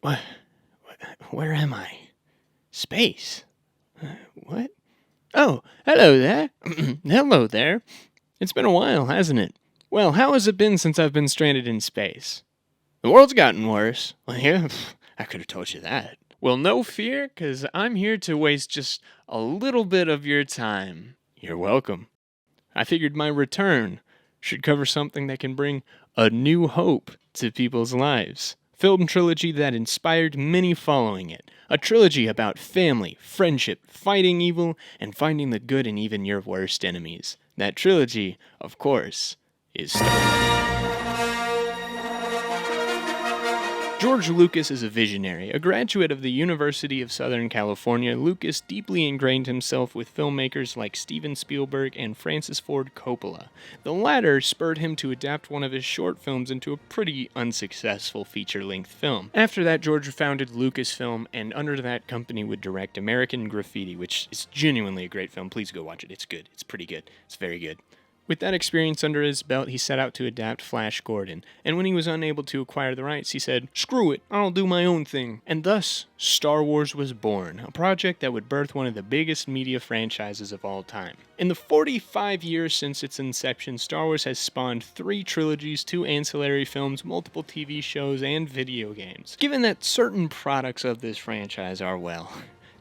What? Where am I? Space? What? Oh, hello there. Hello there. It's been a while, hasn't it? Well, how has it been since I've been stranded in space? The world's gotten worse. Well, yeah, I could have told you that. Well, no fear, 'cause I'm here to waste just a little bit of your time. You're welcome. I figured my return should cover something that can bring a new hope to people's lives. Film trilogy that inspired many following it. A trilogy about family, friendship, fighting evil, and finding the good in even your worst enemies. That trilogy, of course, is Star Wars. George Lucas is a visionary. A graduate of the University of Southern California, Lucas deeply ingrained himself with filmmakers like Steven Spielberg and Francis Ford Coppola. The latter spurred him to adapt one of his short films into a pretty unsuccessful feature-length film. After that, George founded Lucasfilm, and under that company would direct American Graffiti, which is genuinely a great film. Please go watch it. It's good. It's pretty good. It's very good. With that experience under his belt, he set out to adapt Flash Gordon, and when he was unable to acquire the rights, he said, "Screw it, I'll do my own thing." And thus, Star Wars was born, a project that would birth one of the biggest media franchises of all time. In the 45 years since its inception, Star Wars has spawned 3 trilogies, 2 ancillary films, multiple TV shows, and video games. Given that certain products of this franchise are, well,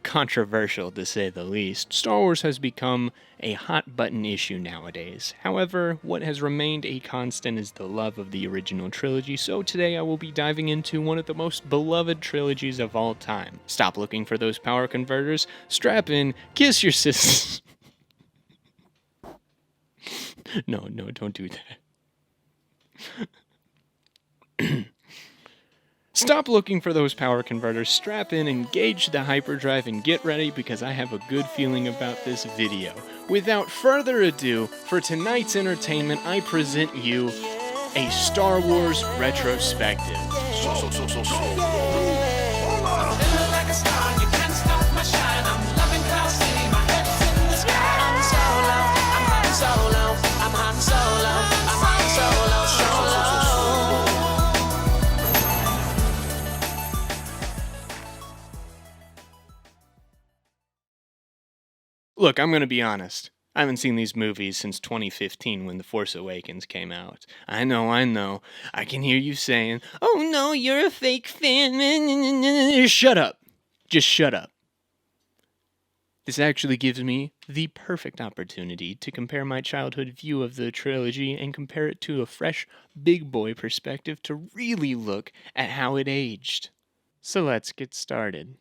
controversial to say the least, Star Wars has become a hot-button issue nowadays. However, what has remained a constant is the love of the original trilogy, so today I will be diving into one of the most beloved trilogies of all time. Stop looking for those power converters, strap in, kiss your sis. No, don't do that. Stop looking for those power converters, strap in, engage the hyperdrive, and get ready because I have a good feeling about this video. Without further ado, for tonight's entertainment, I present you a Star Wars retrospective. Look, I'm gonna be honest. I haven't seen these movies since 2015 when The Force Awakens came out. I know. I can hear you saying, "Oh no, you're a fake fan." Shut up. Just shut up. This actually gives me the perfect opportunity to compare my childhood view of the trilogy and compare it to a fresh, big boy perspective to really look at how it aged. So let's get started.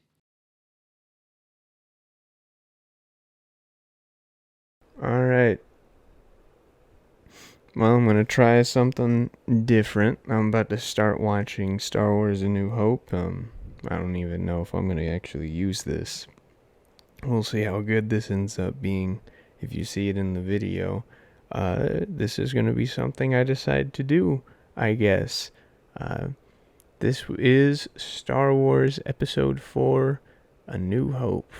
Alright. Well, I'm gonna try something different. I'm about to start watching Star Wars A New Hope. I don't even know if I'm gonna actually use this. We'll see how good this ends up being if you see it in the video. This is gonna be something I decide to do, I guess. This is Star Wars Episode 4, A New Hope.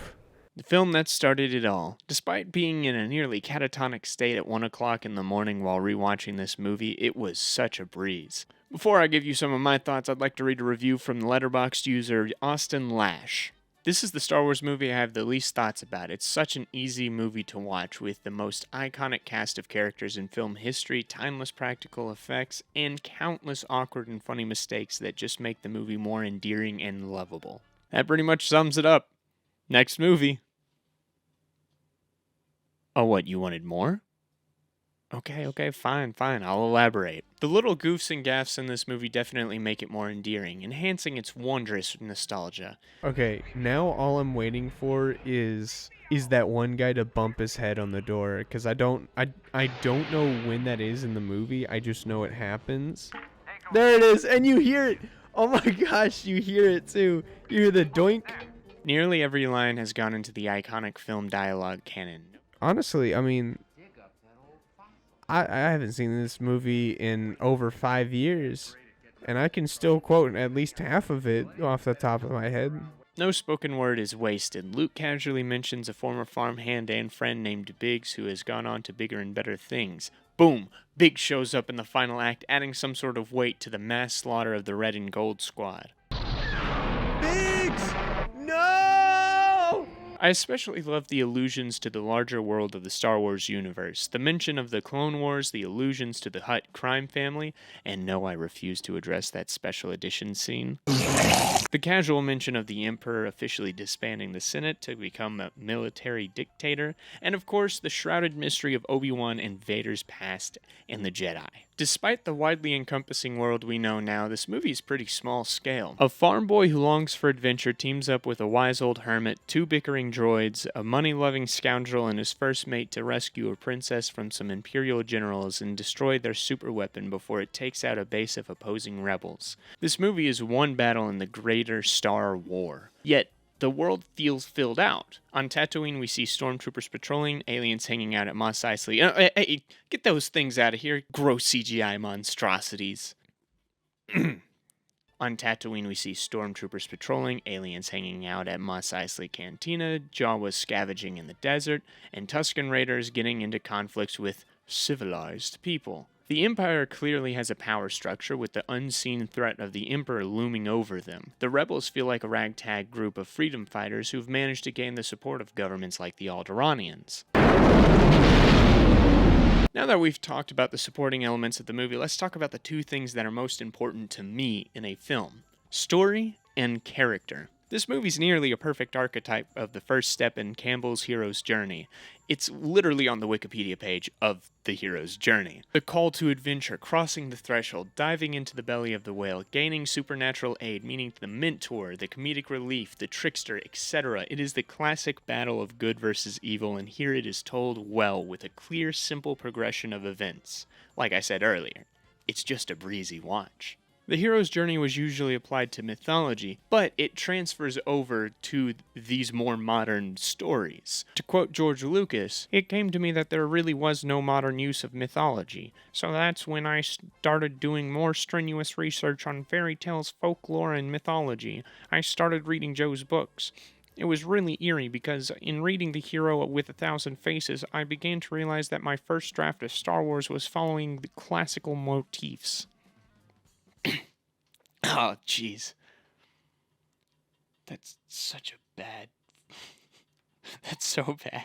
The film that started it all. Despite being in a nearly catatonic state at 1 o'clock in the morning while rewatching this movie, it was such a breeze. Before I give you some of my thoughts, I'd like to read a review from the Letterboxd user Austin Lash. This is the Star Wars movie I have the least thoughts about. It's such an easy movie to watch with the most iconic cast of characters in film history, timeless practical effects, and countless awkward and funny mistakes that just make the movie more endearing and lovable. That pretty much sums it up. Next movie. Oh, what, you wanted more? Okay, fine, I'll elaborate. The little goofs and gaffes in this movie definitely make it more endearing, enhancing its wondrous nostalgia. Okay, now all I'm waiting for is that one guy to bump his head on the door, because I don't know when that is in the movie, I just know it happens. There it is, and you hear it! Oh my gosh, you hear it too. You hear the doink. Nearly every line has gone into the iconic film dialogue canon. Honestly, I mean, I haven't seen this movie in over 5 years, and I can still quote at least half of it off the top of my head. No spoken word is wasted. Luke casually mentions a former farmhand and friend named Biggs who has gone on to bigger and better things. Boom! Biggs shows up in the final act, adding some sort of weight to the mass slaughter of the Red and Gold Squad. legs! No! I especially love the allusions to the larger world of the Star Wars universe, the mention of the Clone Wars, the allusions to the Hutt crime family, and no, I refuse to address that special edition scene. The casual mention of the Emperor officially disbanding the Senate to become a military dictator, and of course the shrouded mystery of Obi-Wan and Vader's past and the Jedi. Despite the widely encompassing world we know now, this movie is pretty small scale. A farm boy who longs for adventure teams up with a wise old hermit, two bickering droids, a money-loving scoundrel and his first mate to rescue a princess from some Imperial generals and destroy their superweapon before it takes out a base of opposing rebels. This movie is one battle in the greater Star War. Yet, the world feels filled out. On Tatooine, we see stormtroopers patrolling, aliens hanging out at Mos Eisley. Hey, get those things out of here, gross CGI monstrosities. On Tatooine, we see stormtroopers patrolling, aliens hanging out at Mos Eisley Cantina, Jawas scavenging in the desert, and Tusken Raiders getting into conflicts with civilized people. The Empire clearly has a power structure with the unseen threat of the Emperor looming over them. The rebels feel like a ragtag group of freedom fighters who've managed to gain the support of governments like the Alderaanians. Now that we've talked about the supporting elements of the movie, let's talk about the two things that are most important to me in a film: story and character. This movie's nearly a perfect archetype of the first step in Campbell's hero's journey. It's literally on the Wikipedia page of the hero's journey. The call to adventure, crossing the threshold, diving into the belly of the whale, gaining supernatural aid, meeting the mentor, the comedic relief, the trickster, etc. It is the classic battle of good versus evil, and here it is told well with a clear, simple progression of events. Like I said earlier, it's just a breezy watch. The hero's journey was usually applied to mythology, but it transfers over to these more modern stories. To quote George Lucas, "It came to me that there really was no modern use of mythology, so that's when I started doing more strenuous research on fairy tales, folklore, and mythology. I started reading Joe's books. It was really eerie because in reading The Hero with a Thousand Faces, I began to realize that my first draft of Star Wars was following the classical motifs." Oh, jeez. That's such a bad... That's so bad.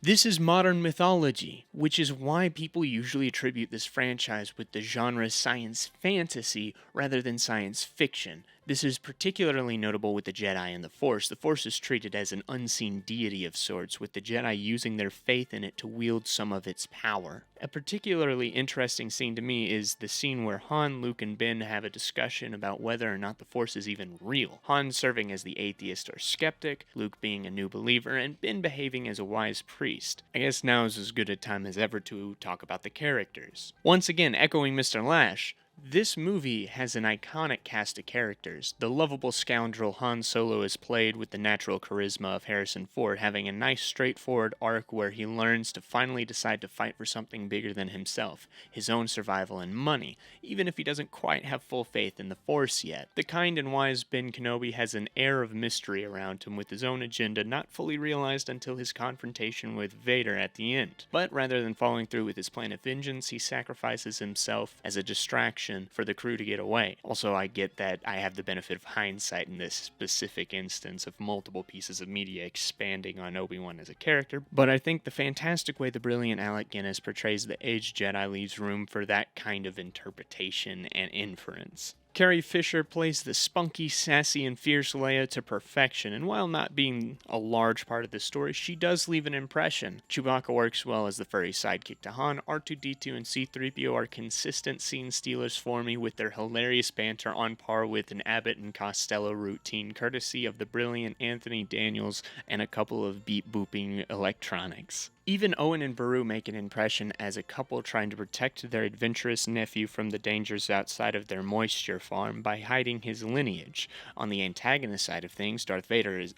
This is modern mythology, which is why people usually attribute this franchise with the genre science fantasy rather than science fiction. This is particularly notable with the Jedi and the Force. The Force is treated as an unseen deity of sorts, with the Jedi using their faith in it to wield some of its power. A particularly interesting scene to me is the scene where Han, Luke, and Ben have a discussion about whether or not the Force is even real. Han serving as the atheist or skeptic, Luke being a new believer, and Ben behaving as a wise priest. I guess now is as good a time as ever to talk about the characters. Once again, echoing Mr. Lash, this movie has an iconic cast of characters. The lovable scoundrel Han Solo is played with the natural charisma of Harrison Ford, having a nice straightforward arc where he learns to finally decide to fight for something bigger than himself, his own survival and money, even if he doesn't quite have full faith in the Force yet. The kind and wise Ben Kenobi has an air of mystery around him, with his own agenda not fully realized until his confrontation with Vader at the end. But rather than following through with his plan of vengeance, he sacrifices himself as a distraction for the crew to get away. Also, I get that I have the benefit of hindsight in this specific instance of multiple pieces of media expanding on Obi-Wan as a character, but I think the fantastic way the brilliant Alec Guinness portrays the aged Jedi leaves room for that kind of interpretation and inference. Carrie Fisher plays the spunky, sassy, and fierce Leia to perfection, and while not being a large part of the story, she does leave an impression. Chewbacca works well as the furry sidekick to Han. R2-D2 and C-3PO are consistent scene stealers for me, with their hilarious banter on par with an Abbott and Costello routine, courtesy of the brilliant Anthony Daniels and a couple of beep-booping electronics. Even Owen and Beru make an impression as a couple trying to protect their adventurous nephew from the dangers outside of their moisture farm by hiding his lineage. On the antagonist side of things, Darth Vader is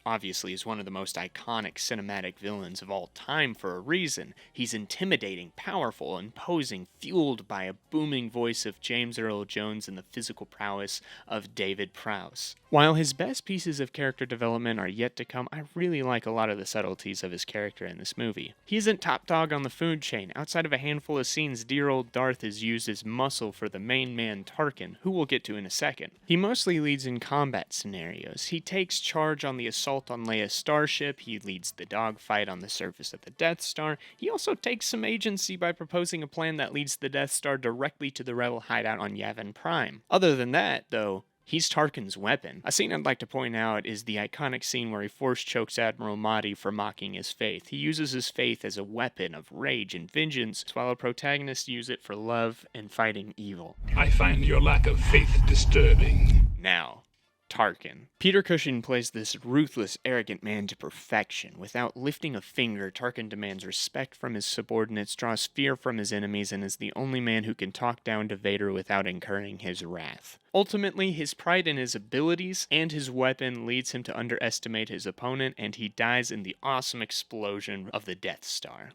one of the most iconic cinematic villains of all time for a reason. He's intimidating, powerful, imposing, fueled by a booming voice of James Earl Jones and the physical prowess of David Prowse. While his best pieces of character development are yet to come, I really like a lot of the subtleties of his character in this movie. He He isn't top dog on the food chain. Outside of a handful of scenes, dear old Darth is used as muscle for the main man Tarkin, who we'll get to in a second. He mostly leads in combat scenarios. He takes charge on the assault on Leia's starship, he leads the dogfight on the surface of the Death Star. He also takes some agency by proposing a plan that leads the Death Star directly to the Rebel hideout on Yavin Prime. Other than that, though, he's Tarkin's weapon. A scene I'd like to point out is the iconic scene where he force chokes Admiral Mahdi for mocking his faith. He uses his faith as a weapon of rage and vengeance, while a protagonist uses it for love and fighting evil. I find your lack of faith disturbing. Now, Tarkin. Peter Cushing plays this ruthless, arrogant man to perfection. Without lifting a finger, Tarkin demands respect from his subordinates, draws fear from his enemies, and is the only man who can talk down to Vader without incurring his wrath. Ultimately, his pride in his abilities and his weapon leads him to underestimate his opponent, and he dies in the awesome explosion of the Death Star.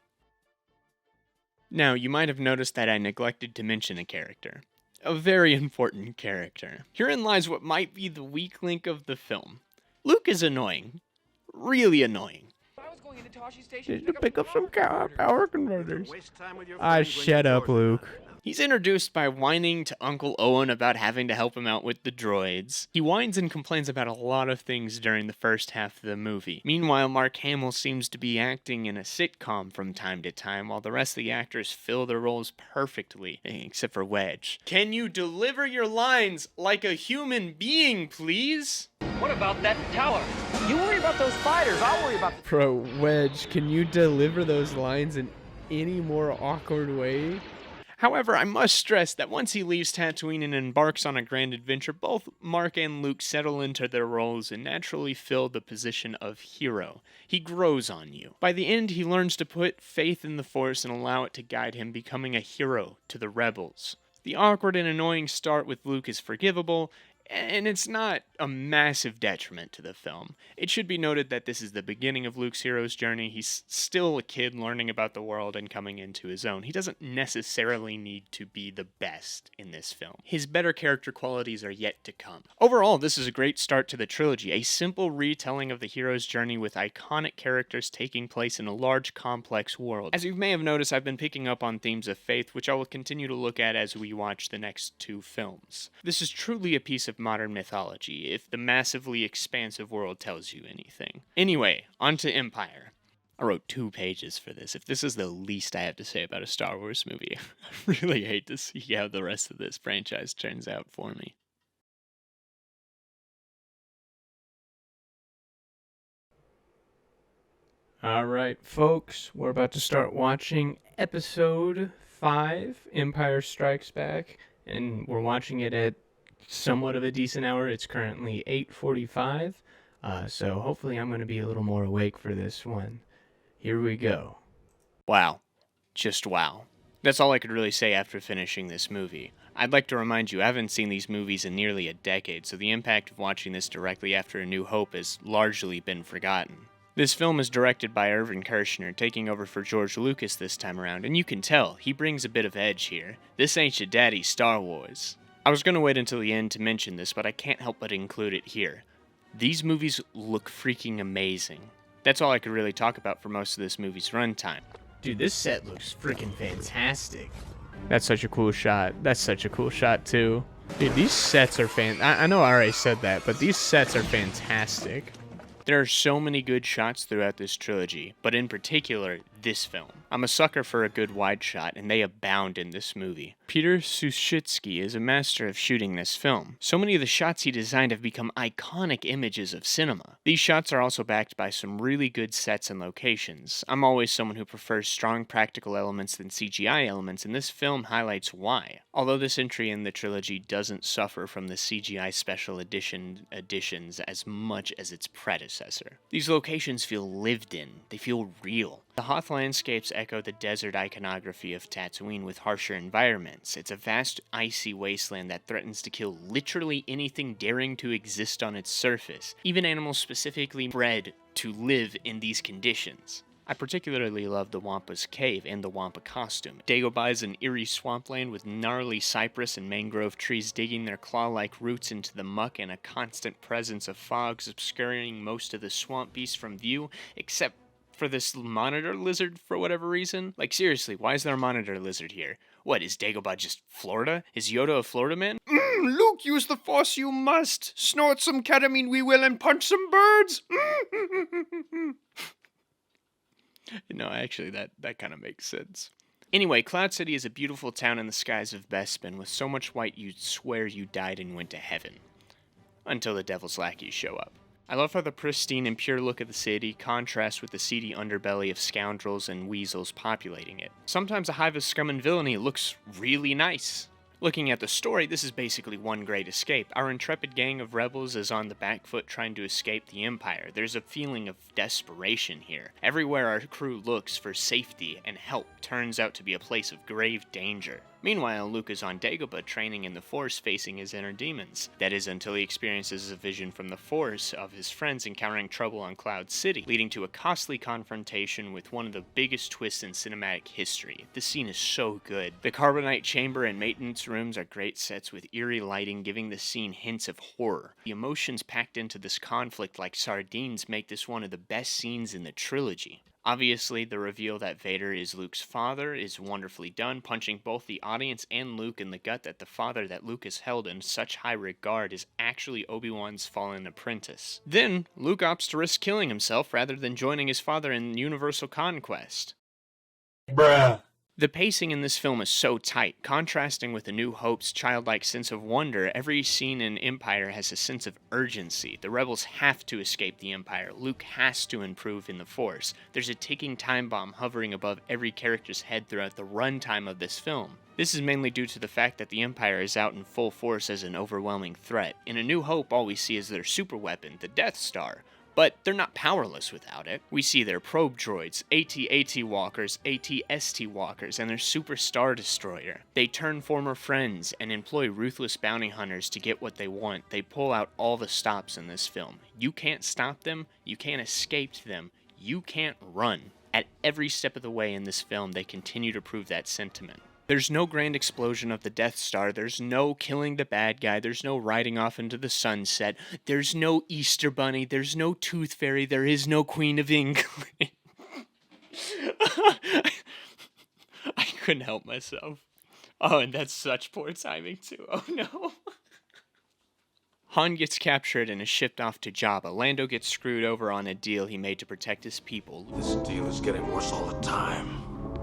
Now, you might have noticed that I neglected to mention a character. A very important character. Herein lies what might be the weak link of the film. Luke is annoying. Really annoying. Did you pick up some power converters? Shut up, Luke. He's introduced by whining to Uncle Owen about having to help him out with the droids. He whines and complains about a lot of things during the first half of the movie. Meanwhile, Mark Hamill seems to be acting in a sitcom from time to time, while the rest of the actors fill their roles perfectly, except for Wedge. Can you deliver your lines like a human being, please? What about that tower? You worry about those fighters, I'll worry about... Bro, Wedge, can you deliver those lines in any more awkward way? However, I must stress that once he leaves Tatooine and embarks on a grand adventure, both Mark and Luke settle into their roles and naturally fill the position of hero. He grows on you. By the end, he learns to put faith in the Force and allow it to guide him, becoming a hero to the rebels. The awkward and annoying start with Luke is forgivable, and it's not a massive detriment to the film. It should be noted that this is the beginning of Luke's hero's journey. He's still a kid learning about the world and coming into his own. He doesn't necessarily need to be the best in this film. His better character qualities are yet to come. Overall, this is a great start to the trilogy, a simple retelling of the hero's journey with iconic characters taking place in a large, complex world. As you may have noticed, I've been picking up on themes of faith, which I will continue to look at as we watch the next two films. This is truly a piece of modern mythology, if the massively expansive world tells you anything. Anyway, on to Empire. I wrote 2 pages for this. If this is the least I have to say about a Star Wars movie, I really hate to see how the rest of this franchise turns out for me. Alright, folks, we're about to start watching episode 5, Empire Strikes Back, and we're watching it at somewhat of a decent hour. It's currently 8:45, so hopefully I'm going to be a little more awake for this one. Here we go. Wow. Just wow. That's all I could really say after finishing this movie. I'd like to remind you, I haven't seen these movies in nearly a decade, so the impact of watching this directly after A New Hope has largely been forgotten. This film is directed by Irvin Kershner, taking over for George Lucas this time around, and you can tell, he brings a bit of edge here. This ain't your daddy's Star Wars. I was going to wait until the end to mention this, but I can't help but include it here. These movies look freaking amazing. That's all I could really talk about for most of this movie's runtime. Dude, this set looks freaking fantastic. That's such a cool shot. That's such a cool shot, too. Dude, these sets are I know I already said that, but these sets are fantastic. There are so many good shots throughout this trilogy, but in particular, this film. I'm a sucker for a good wide shot, and they abound in this movie. Peter Suschitzky is a master of shooting this film. So many of the shots he designed have become iconic images of cinema. These shots are also backed by some really good sets and locations. I'm always someone who prefers strong practical elements than CGI elements, and this film highlights why. Although this entry in the trilogy doesn't suffer from the CGI special editions as much as its predecessor. These locations feel lived in. They feel real. The Hoth landscapes echo the desert iconography of Tatooine with harsher environments. It's a vast, icy wasteland that threatens to kill literally anything daring to exist on its surface, even animals specifically bred to live in these conditions. I particularly love the Wampa's cave and the Wampa costume. Dagobah is an eerie swampland with gnarly cypress and mangrove trees digging their claw-like roots into the muck and a constant presence of fogs obscuring most of the swamp beasts from view, except for this monitor lizard for whatever reason. Like, seriously, why is there a monitor lizard here? What, is Dagobah just Florida? Is Yoda a Florida man? Luke, use the Force you must. Snort some ketamine we will and punch some birds. No, actually, that kind of makes sense. Anyway, Cloud City is a beautiful town in the skies of Bespin with so much white you'd swear you died and went to heaven. Until the Devil's Lackeys show up. I love how the pristine and pure look of the city contrasts with the seedy underbelly of scoundrels and weasels populating it. Sometimes a hive of scum and villainy looks really nice. Looking at the story, this is basically one great escape. Our intrepid gang of rebels is on the back foot trying to escape the Empire. There's a feeling of desperation here. Everywhere our crew looks for safety and help turns out to be a place of grave danger. Meanwhile, Luke is on Dagobah training in the Force facing his inner demons. That is until he experiences a vision from the Force of his friends encountering trouble on Cloud City, leading to a costly confrontation with one of the biggest twists in cinematic history. This scene is so good. The Carbonite chamber and maintenance rooms are great sets with eerie lighting, giving the scene hints of horror. The emotions packed into this conflict like sardines make this one of the best scenes in the trilogy. Obviously, the reveal that Vader is Luke's father is wonderfully done, punching both the audience and Luke in the gut that the father that Luke has held in such high regard is actually Obi-Wan's fallen apprentice. Then, Luke opts to risk killing himself rather than joining his father in universal conquest. Bruh. The pacing in this film is so tight, contrasting with A New Hope's childlike sense of wonder. Every scene in Empire has a sense of urgency. The rebels have to escape the Empire. Luke has to improve in the Force. There's a ticking time bomb hovering above every character's head throughout the runtime of this film. This is mainly due to the fact that the Empire is out in full force as an overwhelming threat. In A New Hope, all we see is their super weapon, the Death Star. But they're not powerless without it. We see their probe droids, AT-AT walkers, AT-ST walkers, and their super star destroyer. They turn former friends and employ ruthless bounty hunters to get what they want. They pull out all the stops in this film. You can't stop them, you can't escape them, you can't run. At every step of the way in this film, they continue to prove that sentiment. There's no grand explosion of the Death Star, there's no killing the bad guy, there's no riding off into the sunset, there's no Easter Bunny, there's no Tooth Fairy, there is no Queen of England. I couldn't help myself. Oh, and that's such poor timing too, oh no. Han gets captured and is shipped off to Jabba. Lando gets screwed over on a deal he made to protect his people. This deal is getting worse all the time.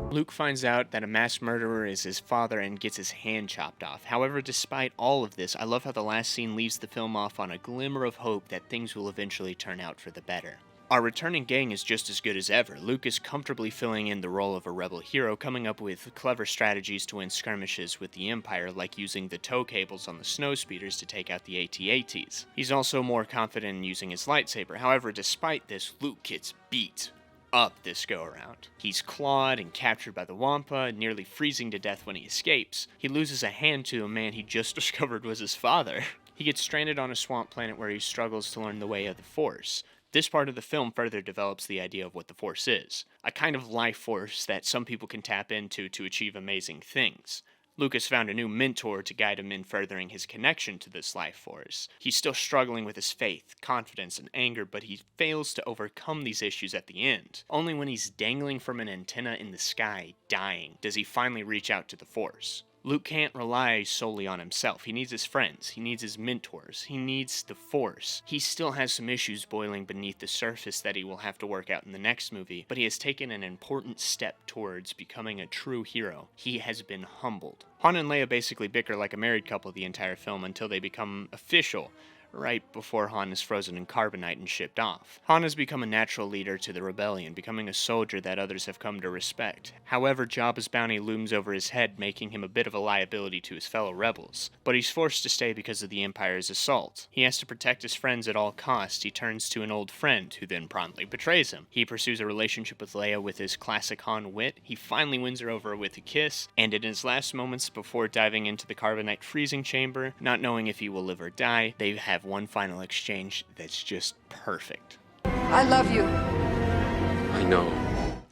Luke finds out that a mass murderer is his father and gets his hand chopped off. However, despite all of this, I love how the last scene leaves the film off on a glimmer of hope that things will eventually turn out for the better. Our returning gang is just as good as ever. Luke is comfortably filling in the role of a rebel hero, coming up with clever strategies to win skirmishes with the Empire, like using the tow cables on the snowspeeders to take out the AT-ATs. He's also more confident in using his lightsaber. However, despite this, Luke gets beat up this go-around. He's clawed and captured by the Wampa, nearly freezing to death when he escapes. He loses a hand to a man he just discovered was his father. He gets stranded on a swamp planet where he struggles to learn the way of the Force. This part of the film further develops the idea of what the Force is, a kind of life force that some people can tap into to achieve amazing things. Luke has found a new mentor to guide him in furthering his connection to this life force. He's still struggling with his faith, confidence, and anger, but he fails to overcome these issues at the end. Only when he's dangling from an antenna in the sky, dying, does he finally reach out to the Force. Luke can't rely solely on himself. He needs his friends, he needs his mentors, he needs the Force. He still has some issues boiling beneath the surface that he will have to work out in the next movie, but he has taken an important step towards becoming a true hero. He has been humbled. Han and Leia basically bicker like a married couple the entire film until they become official, right before Han is frozen in carbonite and shipped off. Han has become a natural leader to the rebellion, becoming a soldier that others have come to respect. However, Jabba's bounty looms over his head, making him a bit of a liability to his fellow rebels. But he's forced to stay because of the Empire's assault. He has to protect his friends at all costs. He turns to an old friend, who then promptly betrays him. He pursues a relationship with Leia with his classic Han wit. He finally wins her over with a kiss, and in his last moments before diving into the carbonite freezing chamber, not knowing if he will live or die, they have one final exchange that's just perfect. I love you. I know.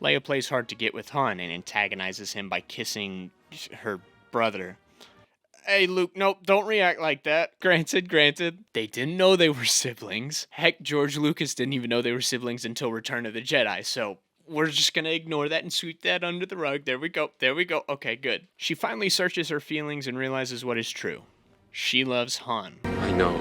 Leia plays hard to get with Han and antagonizes him by kissing her brother. Hey, Luke, nope, don't react like that. Granted. They didn't know they were siblings. Heck, George Lucas didn't even know they were siblings until Return of the Jedi, so We're just gonna ignore that and sweep that under the rug. There we go. There we go. Okay, good. She finally searches her feelings and realizes what is true. She loves Han. I know.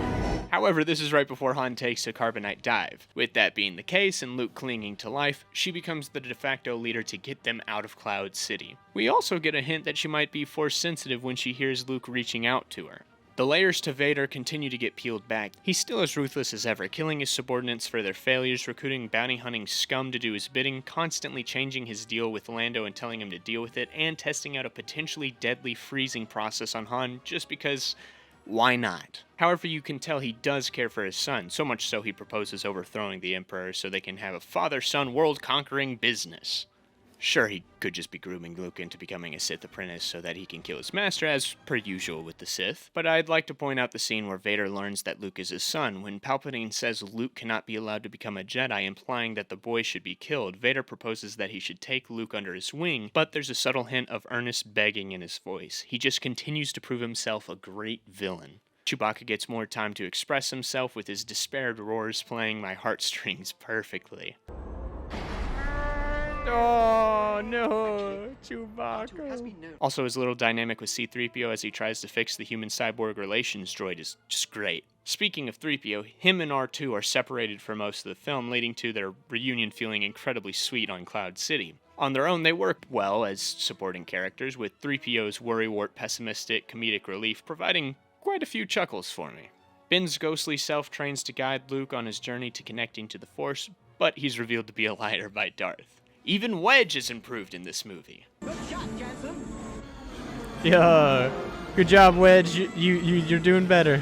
However, this is right before Han takes a carbonite dive. With that being the case and Luke clinging to life, she becomes the de facto leader to get them out of Cloud City. We also get a hint that she might be force sensitive when she hears Luke reaching out to her. The layers to Vader continue to get peeled back. He's still as ruthless as ever, killing his subordinates for their failures, recruiting bounty-hunting scum to do his bidding, constantly changing his deal with Lando and telling him to deal with it, and testing out a potentially deadly freezing process on Han just because, why not? However, you can tell he does care for his son, so much so he proposes overthrowing the Emperor so they can have a father-son world-conquering business. Sure, he could just be grooming Luke into becoming a Sith apprentice so that he can kill his master, as per usual with the Sith. But I'd like to point out the scene where Vader learns that Luke is his son. When Palpatine says Luke cannot be allowed to become a Jedi, implying that the boy should be killed, Vader proposes that he should take Luke under his wing, but there's a subtle hint of earnest begging in his voice. He just continues to prove himself a great villain. Chewbacca gets more time to express himself with his despaired roars playing my heartstrings perfectly. Oh no, Chewbacca. Also, his little dynamic with C-3PO as he tries to fix the human-cyborg relations droid is just great. Speaking of 3PO, him and R2 are separated for most of the film, leading to their reunion feeling incredibly sweet on Cloud City. On their own, they work well as supporting characters, with 3PO's worrywart pessimistic comedic relief providing quite a few chuckles for me. Ben's ghostly self trains to guide Luke on his journey to connecting to the Force, but he's revealed to be a liar by Darth. Even Wedge is improved in this movie. Yeah, good job, Wedge. You're doing better.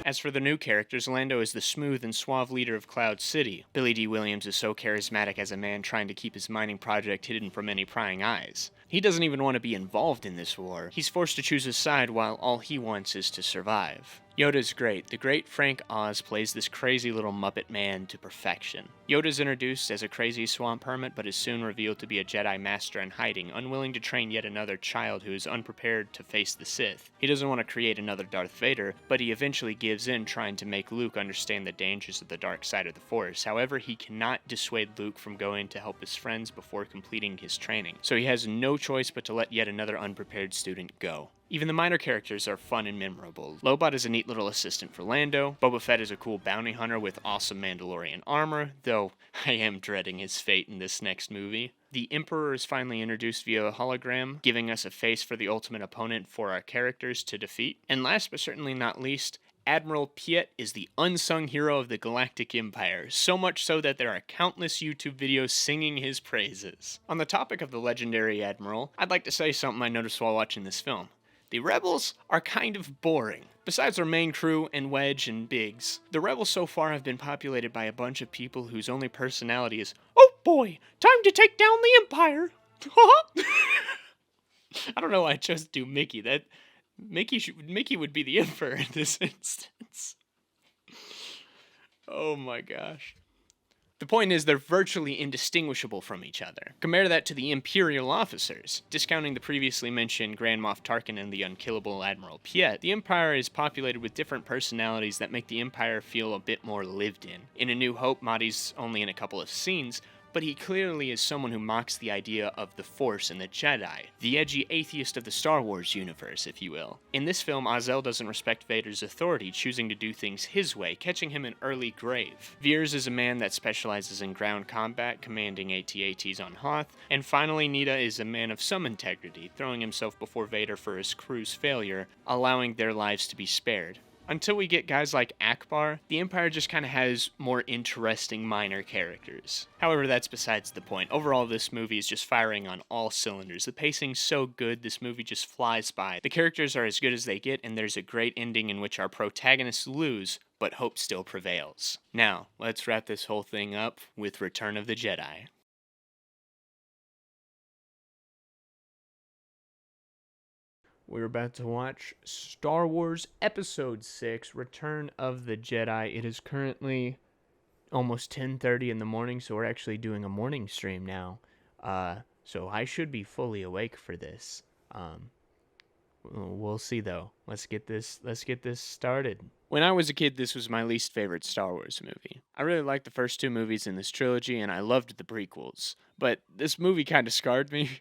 As for the new characters, Lando is the smooth and suave leader of Cloud City. Billy D. Williams is so charismatic as a man trying to keep his mining project hidden from any prying eyes. He doesn't even want to be involved in this war. He's forced to choose his side while all he wants is to survive. Yoda's great. The great Frank Oz plays this crazy little Muppet man to perfection. Yoda's introduced as a crazy swamp hermit, but is soon revealed to be a Jedi master in hiding, unwilling to train yet another child who is unprepared to face the Sith. He doesn't want to create another Darth Vader, but he eventually gives in, trying to make Luke understand the dangers of the dark side of the Force. However, he cannot dissuade Luke from going to help his friends before completing his training, so he has no choice but to let yet another unprepared student go. Even the minor characters are fun and memorable. Lobot is a neat little assistant for Lando. Boba Fett is a cool bounty hunter with awesome Mandalorian armor, though I am dreading his fate in this next movie. The Emperor is finally introduced via a hologram, giving us a face for the ultimate opponent for our characters to defeat. And last but certainly not least, Admiral Piet is the unsung hero of the Galactic Empire, so much so that there are countless YouTube videos singing his praises. On the topic of the legendary Admiral, I'd like to say something I noticed while watching this film. The Rebels are kind of boring. Besides our main crew and Wedge and Biggs, the Rebels so far have been populated by a bunch of people whose only personality is, "Oh boy, time to take down the Empire!" I don't know why I chose to do Mickey. Mickey would be the Emperor in this instance. Oh my gosh. The point is, they're virtually indistinguishable from each other. Compare that to the Imperial officers. Discounting the previously mentioned Grand Moff Tarkin and the unkillable Admiral Piet, the Empire is populated with different personalities that make the Empire feel a bit more lived in. In A New Hope, Mahdi's only in a couple of scenes, but he clearly is someone who mocks the idea of the Force and the Jedi, the edgy atheist of the Star Wars universe, if you will. In this film, Azel doesn't respect Vader's authority, choosing to do things his way, catching him an early grave. Veers is a man that specializes in ground combat, commanding AT-ATs on Hoth, and finally Nita is a man of some integrity, throwing himself before Vader for his crew's failure, allowing their lives to be spared. Until we get guys like Akbar, the Empire just kind of has more interesting minor characters. However, that's besides the point. Overall, this movie is just firing on all cylinders. The pacing's so good, this movie just flies by. The characters are as good as they get, and there's a great ending in which our protagonists lose, but hope still prevails. Now, let's wrap this whole thing up with Return of the Jedi. We're about to watch Star Wars Episode 6, Return of the Jedi. It is currently almost 10:30 in the morning, so we're actually doing a morning stream now. So I should be fully awake for this. We'll see though. Let's get this started. When I was a kid, this was my least favorite Star Wars movie. I really liked the first two movies in this trilogy, and I loved the prequels. But this movie kind of scarred me.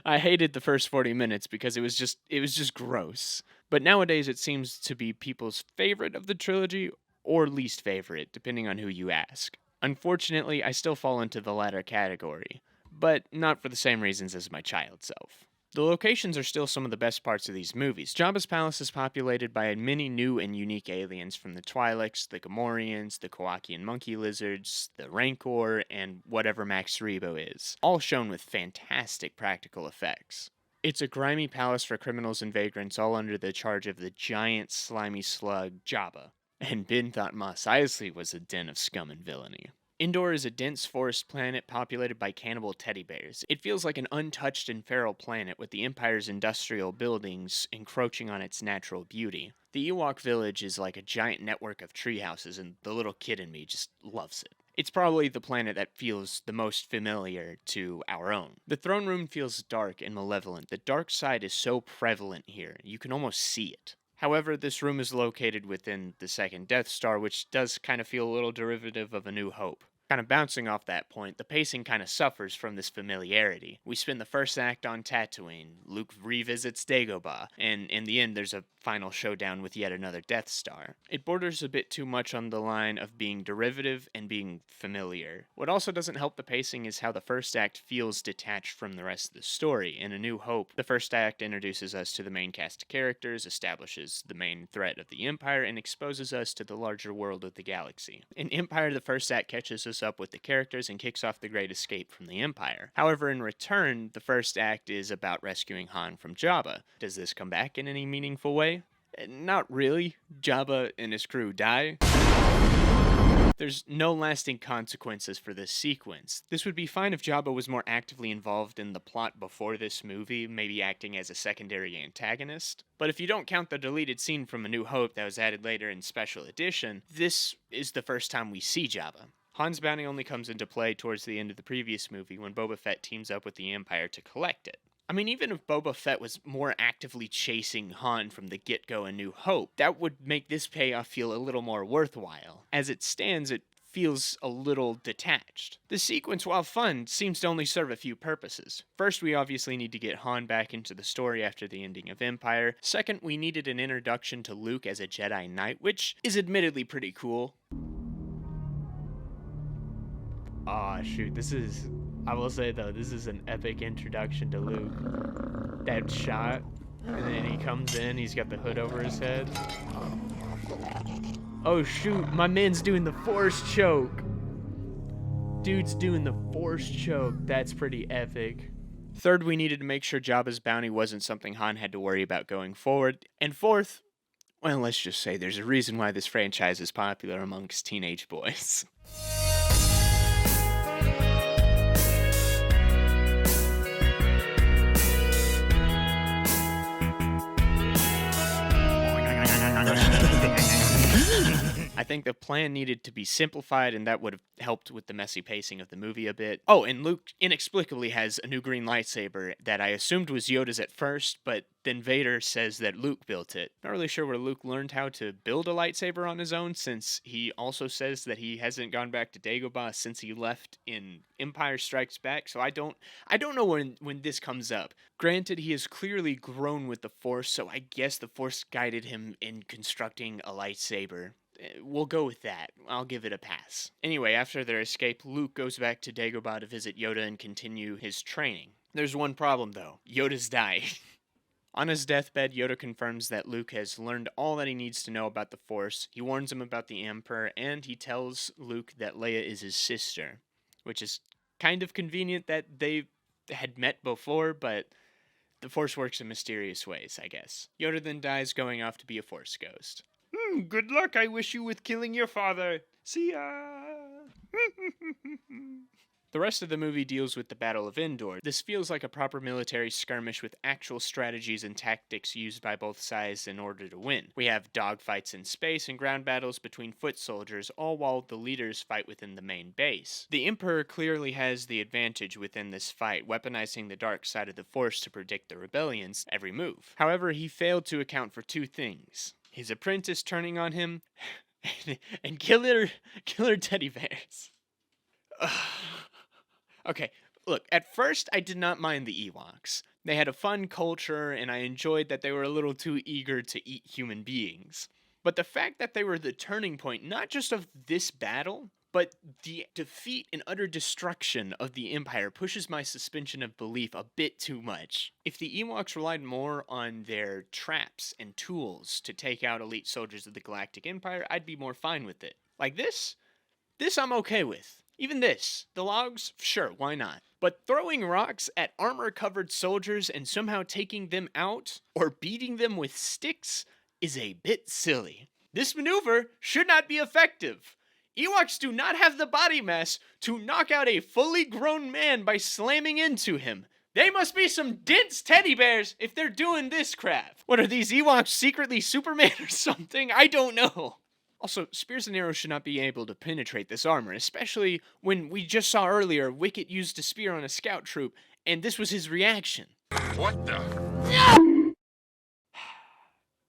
I hated the first 40 minutes because it was just gross. But nowadays it seems to be people's favorite of the trilogy or least favorite, depending on who you ask. Unfortunately, I still fall into the latter category, but not for the same reasons as my child self. The locations are still some of the best parts of these movies. Jabba's palace is populated by many new and unique aliens from the Twi'leks, the Gamorreans, the Kowakian monkey lizards, the Rancor, and whatever Max Rebo is, all shown with fantastic practical effects. It's a grimy palace for criminals and vagrants all under the charge of the giant slimy slug Jabba. And Ben thought Mos Eisley was a den of scum and villainy. Endor is a dense forest planet populated by cannibal teddy bears. It feels like an untouched and feral planet with the Empire's industrial buildings encroaching on its natural beauty. The Ewok village is like a giant network of treehouses, and the little kid in me just loves it. It's probably the planet that feels the most familiar to our own. The throne room feels dark and malevolent. The dark side is so prevalent here, you can almost see it. However, this room is located within the second Death Star, which does kind of feel a little derivative of A New Hope. Kind of bouncing off that point, the pacing kind of suffers from this familiarity. We spend the first act on Tatooine, Luke revisits Dagobah, and in the end there's a final showdown with yet another Death Star. It borders a bit too much on the line of being derivative and being familiar. What also doesn't help the pacing is how the first act feels detached from the rest of the story. In A New Hope, the first act introduces us to the main cast of characters, establishes the main threat of the Empire, and exposes us to the larger world of the galaxy. In Empire, the first act catches us up with the characters and kicks off the great escape from the Empire. However, in Return, the first act is about rescuing Han from Jabba. Does this come back in any meaningful way? Not really. Jabba and his crew die. There's no lasting consequences for this sequence. This would be fine if Jabba was more actively involved in the plot before this movie, maybe acting as a secondary antagonist. But if you don't count the deleted scene from A New Hope that was added later in Special Edition, this is the first time we see Jabba. Han's bounty only comes into play towards the end of the previous movie when Boba Fett teams up with the Empire to collect it. I mean, even if Boba Fett was more actively chasing Han from the get-go in New Hope, that would make this payoff feel a little more worthwhile. As it stands, it feels a little detached. The sequence, while fun, seems to only serve a few purposes. First, we obviously need to get Han back into the story after the ending of Empire. Second, we needed an introduction to Luke as a Jedi Knight, which is admittedly pretty cool. Aw, shoot, I will say though, this is an epic introduction to Luke. That shot, and then he comes in, he's got the hood over his head. Oh shoot, my man's doing the Force choke. Dude's doing the Force choke, that's pretty epic. Third, we needed to make sure Jabba's bounty wasn't something Han had to worry about going forward. And fourth, well, let's just say there's a reason why this franchise is popular amongst teenage boys. I think the plan needed to be simplified, and that would have helped with the messy pacing of the movie a bit. Oh, and Luke inexplicably has a new green lightsaber that I assumed was Yoda's at first, but then Vader says that Luke built it. Not really sure where Luke learned how to build a lightsaber on his own, since he also says that he hasn't gone back to Dagobah since he left in Empire Strikes Back, so I don't know when this comes up. Granted, he has clearly grown with the Force, so I guess the Force guided him in constructing a lightsaber. We'll go with that. I'll give it a pass. Anyway, after their escape, Luke goes back to Dagobah to visit Yoda and continue his training. There's one problem, though. Yoda's dying. On his deathbed, Yoda confirms that Luke has learned all that he needs to know about the Force. He warns him about the Emperor, and he tells Luke that Leia is his sister, which is kind of convenient that they had met before, but the Force works in mysterious ways, I guess. Yoda then dies, going off to be a Force ghost. Good luck, I wish you, with killing your father. See ya! The rest of the movie deals with the Battle of Endor. This feels like a proper military skirmish with actual strategies and tactics used by both sides in order to win. We have dogfights in space and ground battles between foot soldiers, all while the leaders fight within the main base. The Emperor clearly has the advantage within this fight, weaponizing the dark side of the Force to predict the rebellion's every move. However, he failed to account for two things: his apprentice turning on him, and killer teddy bears. Okay, look, at first I did not mind the Ewoks. They had a fun culture, and I enjoyed that they were a little too eager to eat human beings. But the fact that they were the turning point, not just of this battle, but the defeat and utter destruction of the Empire pushes my suspension of belief a bit too much. If the Ewoks relied more on their traps and tools to take out elite soldiers of the Galactic Empire, I'd be more fine with it. Like this I'm okay with. Even this, the logs, sure, why not? But throwing rocks at armor-covered soldiers and somehow taking them out, or beating them with sticks, is a bit silly. This maneuver should not be effective. Ewoks do not have the body mass to knock out a fully grown man by slamming into him. They must be some dense teddy bears if they're doing this crap. What are these Ewoks, secretly Superman or something? I don't know. Also, spears and arrows should not be able to penetrate this armor, especially when we just saw earlier Wicket used a spear on a scout troop, and this was his reaction. What the?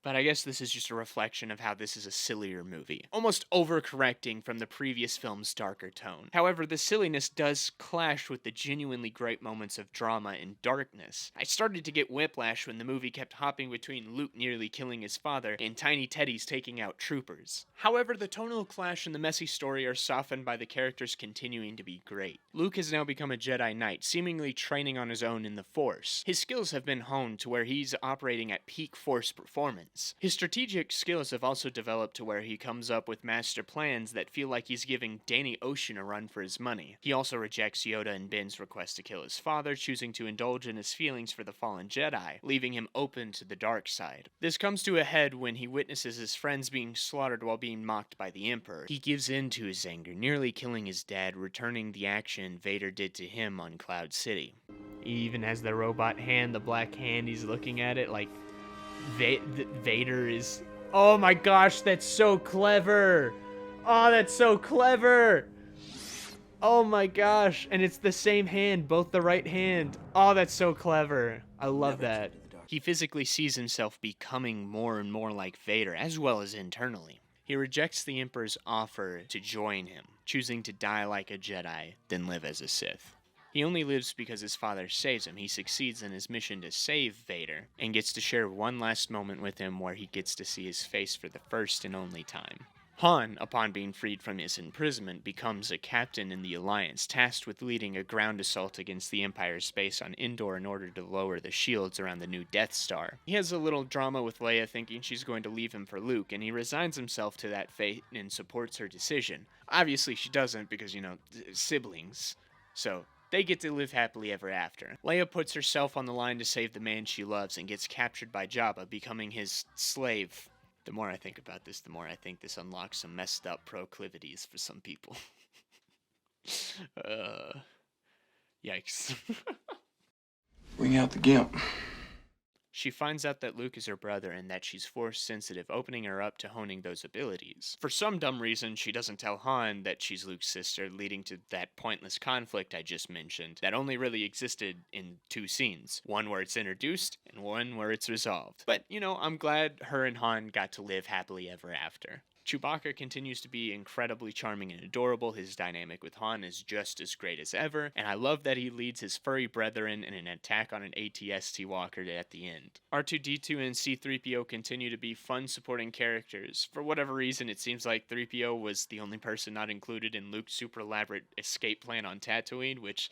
But I guess this is just a reflection of how this is a sillier movie, almost overcorrecting from the previous film's darker tone. However, the silliness does clash with the genuinely great moments of drama and darkness. I started to get whiplash when the movie kept hopping between Luke nearly killing his father and tiny teddies taking out troopers. However, the tonal clash and the messy story are softened by the characters continuing to be great. Luke has now become a Jedi Knight, seemingly training on his own in the Force. His skills have been honed to where he's operating at peak Force performance. His strategic skills have also developed to where he comes up with master plans that feel like he's giving Danny Ocean a run for his money. He also rejects Yoda and Ben's request to kill his father, choosing to indulge in his feelings for the fallen Jedi, leaving him open to the dark side. This comes to a head when he witnesses his friends being slaughtered while being mocked by the Emperor. He gives in to his anger, nearly killing his dad, returning the action Vader did to him on Cloud City. He even has the robot hand, the black hand, he's looking at it like Vader is... Oh my gosh, that's so clever! Oh, that's so clever! Oh my gosh, and it's the same hand, both the right hand. Oh, that's so clever. I love that. He physically sees himself becoming more and more like Vader, as well as internally. He rejects the Emperor's offer to join him, choosing to die like a Jedi, then live as a Sith. He only lives because his father saves him. He succeeds in his mission to save Vader, and gets to share one last moment with him where he gets to see his face for the first and only time. Han, upon being freed from his imprisonment, becomes a captain in the Alliance, tasked with leading a ground assault against the Empire's base on Endor in order to lower the shields around the new Death Star. He has a little drama with Leia thinking she's going to leave him for Luke, and he resigns himself to that fate and supports her decision. Obviously she doesn't because, siblings. So they get to live happily ever after. Leia puts herself on the line to save the man she loves and gets captured by Jabba, becoming his slave. The more I think about this, the more I think this unlocks some messed up proclivities for some people. Yikes. Bring out the gimp. She finds out that Luke is her brother and that she's Force sensitive, opening her up to honing those abilities. For some dumb reason, she doesn't tell Han that she's Luke's sister, leading to that pointless conflict I just mentioned that only really existed in two scenes. One where it's introduced, and one where it's resolved. But, I'm glad her and Han got to live happily ever after. Chewbacca continues to be incredibly charming and adorable. His dynamic with Han is just as great as ever, and I love that he leads his furry brethren in an attack on an AT-ST walker at the end. R2-D2 and C-3PO continue to be fun supporting characters. For whatever reason, it seems like 3PO was the only person not included in Luke's super elaborate escape plan on Tatooine, which...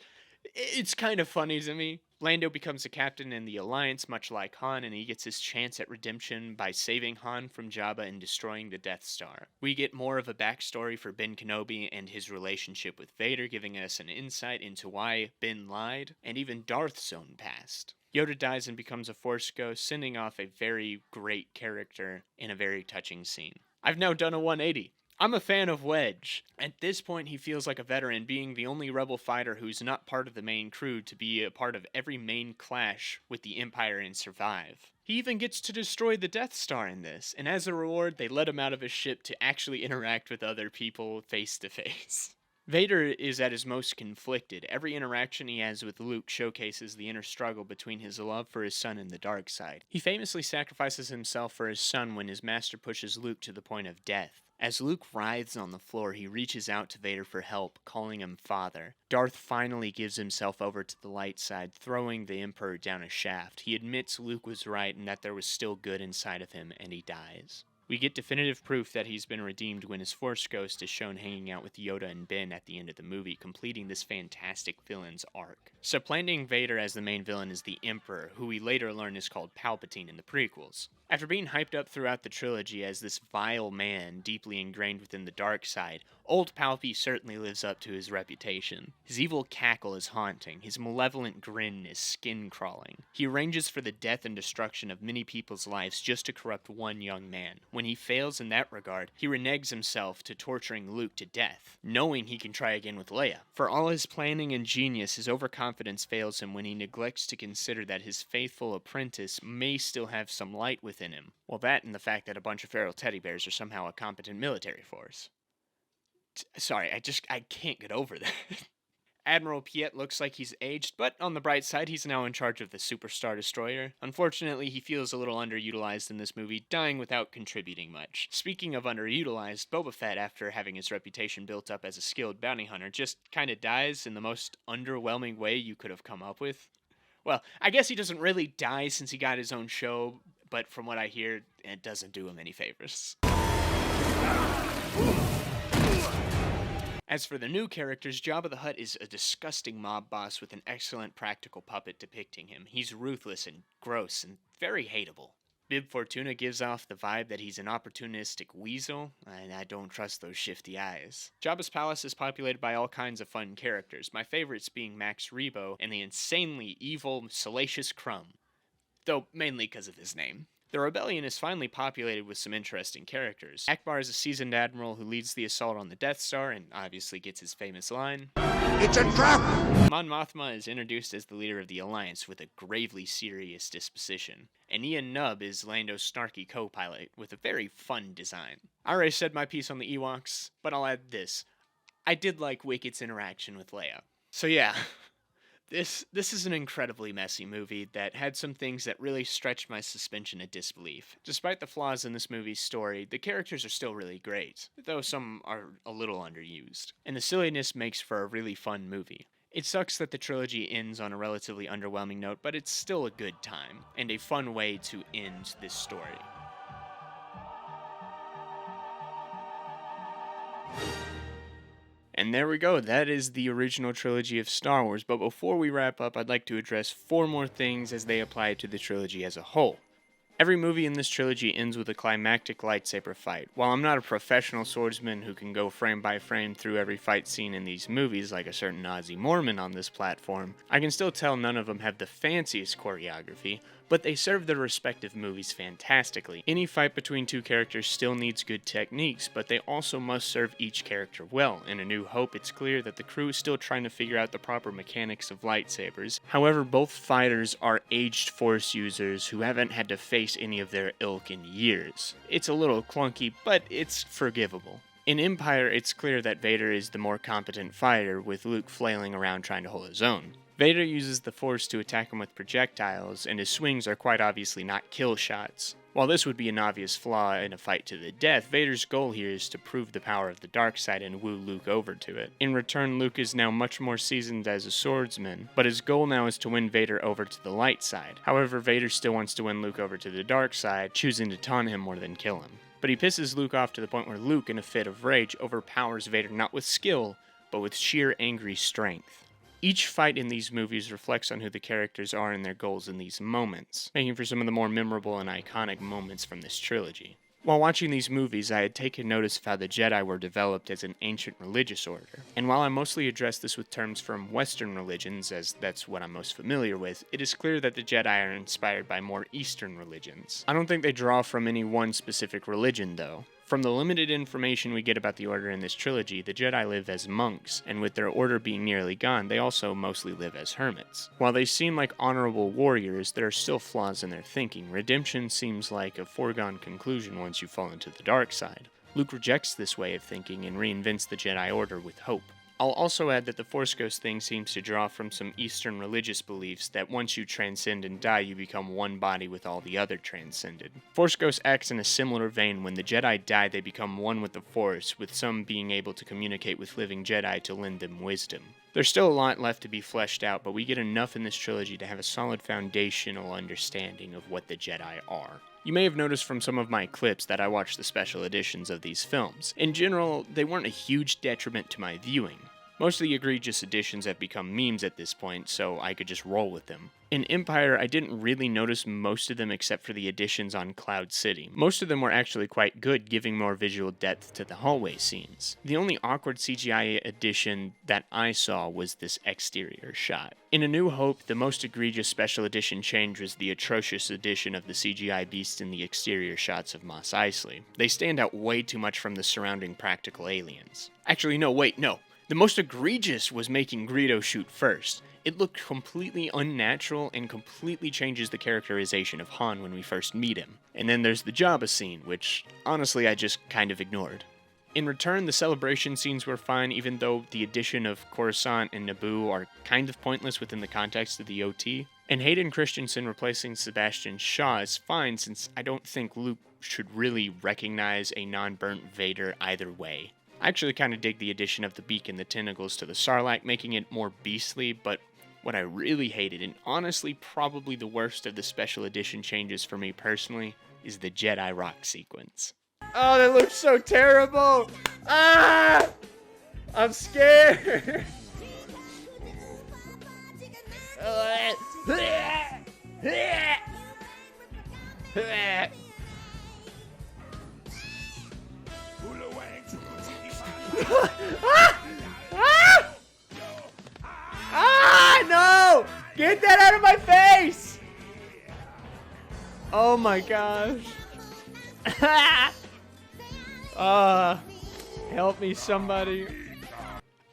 it's kind of funny to me. Lando becomes a captain in the Alliance, much like Han, and he gets his chance at redemption by saving Han from Jabba and destroying the Death Star. We get more of a backstory for Ben Kenobi and his relationship with Vader, giving us an insight into why Ben lied, and even Darth's own past. Yoda dies and becomes a Force ghost, sending off a very great character in a very touching scene. I've now done a 180. I'm a fan of Wedge. At this point, he feels like a veteran, being the only rebel fighter who's not part of the main crew to be a part of every main clash with the Empire and survive. He even gets to destroy the Death Star in this, and as a reward, they let him out of his ship to actually interact with other people face to face. Vader is at his most conflicted. Every interaction he has with Luke showcases the inner struggle between his love for his son and the dark side. He famously sacrifices himself for his son when his master pushes Luke to the point of death. As Luke writhes on the floor, he reaches out to Vader for help, calling him father. Darth finally gives himself over to the light side, throwing the Emperor down a shaft. He admits Luke was right and that there was still good inside of him, and he dies. We get definitive proof that he's been redeemed when his Force ghost is shown hanging out with Yoda and Ben at the end of the movie, completing this fantastic villain's arc. Supplanting Vader as the main villain is the Emperor, who we later learn is called Palpatine in the prequels. After being hyped up throughout the trilogy as this vile man deeply ingrained within the dark side, old Palpy certainly lives up to his reputation. His evil cackle is haunting, his malevolent grin is skin-crawling. He arranges for the death and destruction of many people's lives just to corrupt one young man. When he fails in that regard, he reneges himself to torturing Luke to death, knowing he can try again with Leia. For all his planning and genius, his overconfidence fails him when he neglects to consider that his faithful apprentice may still have some light within him. Well, that and the fact that a bunch of feral teddy bears are somehow a competent military force. Sorry, I can't get over that. Admiral Piet looks like he's aged, but on the bright side, he's now in charge of the Superstar Destroyer. Unfortunately, he feels a little underutilized in this movie, dying without contributing much. Speaking of underutilized, Boba Fett, after having his reputation built up as a skilled bounty hunter, just kinda dies in the most underwhelming way you could have come up with. Well, I guess he doesn't really die since he got his own show, but from what I hear, it doesn't do him any favors. As for the new characters, Jabba the Hutt is a disgusting mob boss with an excellent practical puppet depicting him. He's ruthless and gross and very hateable. Bib Fortuna gives off the vibe that he's an opportunistic weasel, and I don't trust those shifty eyes. Jabba's palace is populated by all kinds of fun characters, my favorites being Max Rebo and the insanely evil Salacious Crumb, though mainly because of his name. The rebellion is finally populated with some interesting characters. Akbar is a seasoned admiral who leads the assault on the Death Star and obviously gets his famous line, "It's a trap!" Mon Mothma is introduced as the leader of the Alliance with a gravely serious disposition. And Ian Nubb is Lando's snarky co-pilot with a very fun design. I already said my piece on the Ewoks, but I'll add this. I did like Wicket's interaction with Leia. So yeah. This is an incredibly messy movie that had some things that really stretched my suspension of disbelief. Despite the flaws in this movie's story, the characters are still really great, though some are a little underused. And the silliness makes for a really fun movie. It sucks that the trilogy ends on a relatively underwhelming note, but it's still a good time, and a fun way to end this story. And there we go, that is the original trilogy of Star Wars, but before we wrap up, I'd like to address 4 more things as they apply to the trilogy as a whole. Every movie in this trilogy ends with a climactic lightsaber fight. While I'm not a professional swordsman who can go frame by frame through every fight scene in these movies like a certain Aussie Mormon on this platform, I can still tell none of them have the fanciest choreography, but they serve their respective movies fantastically. Any fight between 2 characters still needs good techniques, but they also must serve each character well. In A New Hope, it's clear that the crew is still trying to figure out the proper mechanics of lightsabers. However, both fighters are aged Force users who haven't had to face any of their ilk in years. It's a little clunky, but it's forgivable. In Empire, it's clear that Vader is the more competent fighter, with Luke flailing around trying to hold his own. Vader uses the Force to attack him with projectiles, and his swings are quite obviously not kill shots. While this would be an obvious flaw in a fight to the death, Vader's goal here is to prove the power of the dark side and woo Luke over to it. In return, Luke is now much more seasoned as a swordsman, but his goal now is to win Vader over to the light side. However, Vader still wants to win Luke over to the dark side, choosing to taunt him more than kill him. But he pisses Luke off to the point where Luke, in a fit of rage, overpowers Vader not with skill, but with sheer angry strength. Each fight in these movies reflects on who the characters are and their goals in these moments, making for some of the more memorable and iconic moments from this trilogy. While watching these movies, I had taken notice of how the Jedi were developed as an ancient religious order. And while I mostly address this with terms from Western religions, as that's what I'm most familiar with, it is clear that the Jedi are inspired by more Eastern religions. I don't think they draw from any one specific religion, though. From the limited information we get about the Order in this trilogy, the Jedi live as monks, and with their order being nearly gone, they also mostly live as hermits. While they seem like honorable warriors, there are still flaws in their thinking. Redemption seems like a foregone conclusion once you fall into the dark side. Luke rejects this way of thinking and reinvents the Jedi Order with hope. I'll also add that the Force Ghost thing seems to draw from some Eastern religious beliefs that once you transcend and die, you become one body with all the other transcended. Force Ghost acts in a similar vein. When the Jedi die, they become one with the Force, with some being able to communicate with living Jedi to lend them wisdom. There's still a lot left to be fleshed out, but we get enough in this trilogy to have a solid foundational understanding of what the Jedi are. You may have noticed from some of my clips that I watched the special editions of these films. In general, they weren't a huge detriment to my viewing. Most of the egregious editions have become memes at this point, so I could just roll with them. In Empire, I didn't really notice most of them except for the additions on Cloud City. Most of them were actually quite good, giving more visual depth to the hallway scenes. The only awkward CGI addition that I saw was this exterior shot. In A New Hope, the most egregious special edition change was the atrocious addition of the CGI beast in the exterior shots of Mos Eisley. They stand out way too much from the surrounding practical aliens. Actually, no, wait, no. The most egregious was making Greedo shoot first. It looked completely unnatural and completely changes the characterization of Han when we first meet him. And then there's the Jabba scene, which honestly I just kind of ignored. In Return, the celebration scenes were fine, even though the addition of Coruscant and Naboo are kind of pointless within the context of the OT. And Hayden Christensen replacing Sebastian Shaw is fine, since I don't think Luke should really recognize a non-burnt Vader either way. I actually kind of dig the addition of the beak and the tentacles to the Sarlacc, making it more beastly, but what I really hated, and honestly probably the worst of the special edition changes for me personally, is the Jedi rock sequence. Oh, that looks so terrible! Ah! I'm scared! No! Get that out of my face! Oh my gosh. Help me, somebody.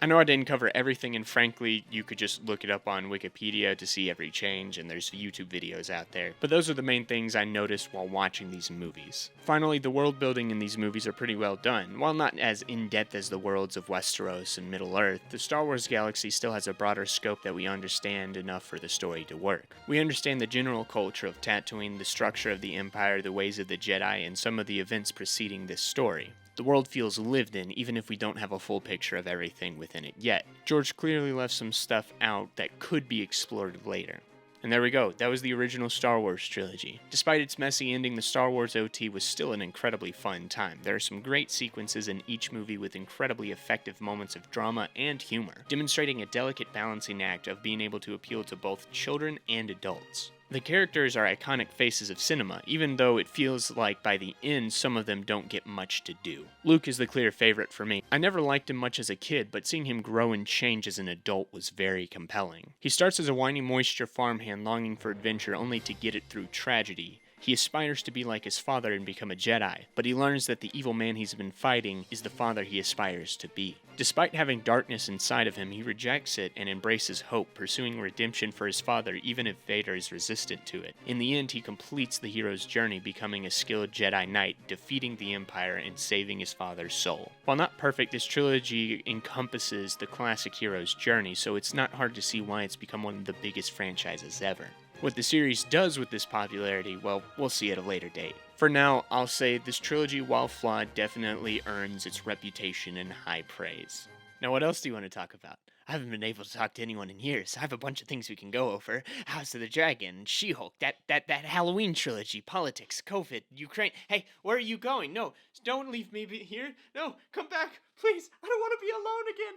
I know I didn't cover everything, and frankly, you could just look it up on Wikipedia to see every change, and there's YouTube videos out there. But those are the main things I noticed while watching these movies. Finally, the world building in these movies are pretty well done. While not as in-depth as the worlds of Westeros and Middle-earth, the Star Wars galaxy still has a broader scope that we understand enough for the story to work. We understand the general culture of Tatooine, the structure of the Empire, the ways of the Jedi, and some of the events preceding this story. The world feels lived in, even if we don't have a full picture of everything within it yet. George clearly left some stuff out that could be explored later. And there we go, that was the original Star Wars trilogy. Despite its messy ending, the Star Wars OT was still an incredibly fun time. There are some great sequences in each movie with incredibly effective moments of drama and humor, demonstrating a delicate balancing act of being able to appeal to both children and adults. The characters are iconic faces of cinema, even though it feels like by the end some of them don't get much to do. Luke is the clear favorite for me. I never liked him much as a kid, but seeing him grow and change as an adult was very compelling. He starts as a whiny moisture farmhand longing for adventure only to get it through tragedy. He aspires to be like his father and become a Jedi, but he learns that the evil man he's been fighting is the father he aspires to be. Despite having darkness inside of him, he rejects it and embraces hope, pursuing redemption for his father even if Vader is resistant to it. In the end, he completes the hero's journey, becoming a skilled Jedi Knight, defeating the Empire and saving his father's soul. While not perfect, this trilogy encompasses the classic hero's journey, so it's not hard to see why it's become one of the biggest franchises ever. What the series does with this popularity, well, we'll see at a later date. For now, I'll say this trilogy, while flawed, definitely earns its reputation and high praise. Now, what else do you want to talk about? I haven't been able to talk to anyone in years. I have a bunch of things we can go over. House of the Dragon, She-Hulk, that Halloween trilogy, politics, COVID, Ukraine. Hey, where are you going? No, don't leave me here. No, come back, please. I don't want to be alone again.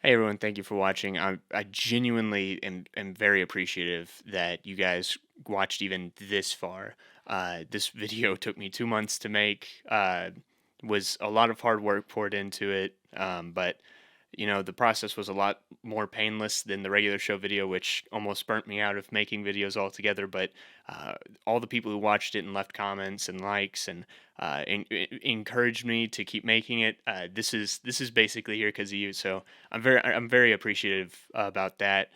Hey everyone, thank you for watching. I genuinely am very appreciative that you guys watched even this far. This video took me 2 months to make. Was a lot of hard work poured into it, but you know, the process was a lot more painless than the regular show video, which almost burnt me out of making videos altogether. But all the people who watched it and left comments and likes and encouraged me to keep making it. This is basically here because of you. So I'm very appreciative about that.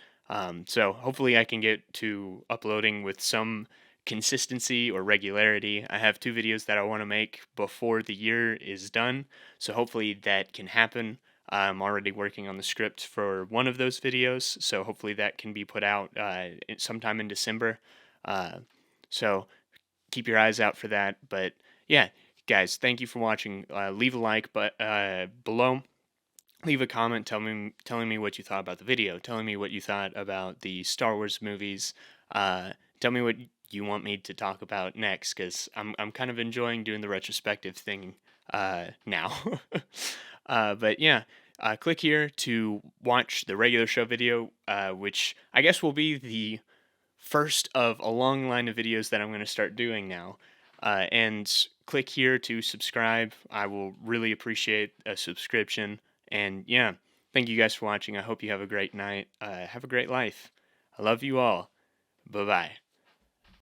So hopefully I can get to uploading with some consistency or regularity. I have 2 videos that I want to make before the year is done, so hopefully that can happen. I'm already working on the script for one of those videos, so hopefully that can be put out sometime in December. So keep your eyes out for that. But yeah, guys, thank you for watching. Leave a like, but below. Leave a comment telling me what you thought about the video, telling me what you thought about the Star Wars movies. Tell me what you want me to talk about next, because I'm kind of enjoying doing the retrospective thing now. But yeah, click here to watch the regular show video, which I guess will be the first of a long line of videos that I'm going to start doing now. And click here to subscribe. I will really appreciate a subscription. And yeah, thank you guys for watching. I hope you have a great night. Have a great life. I love you all. Bye-bye.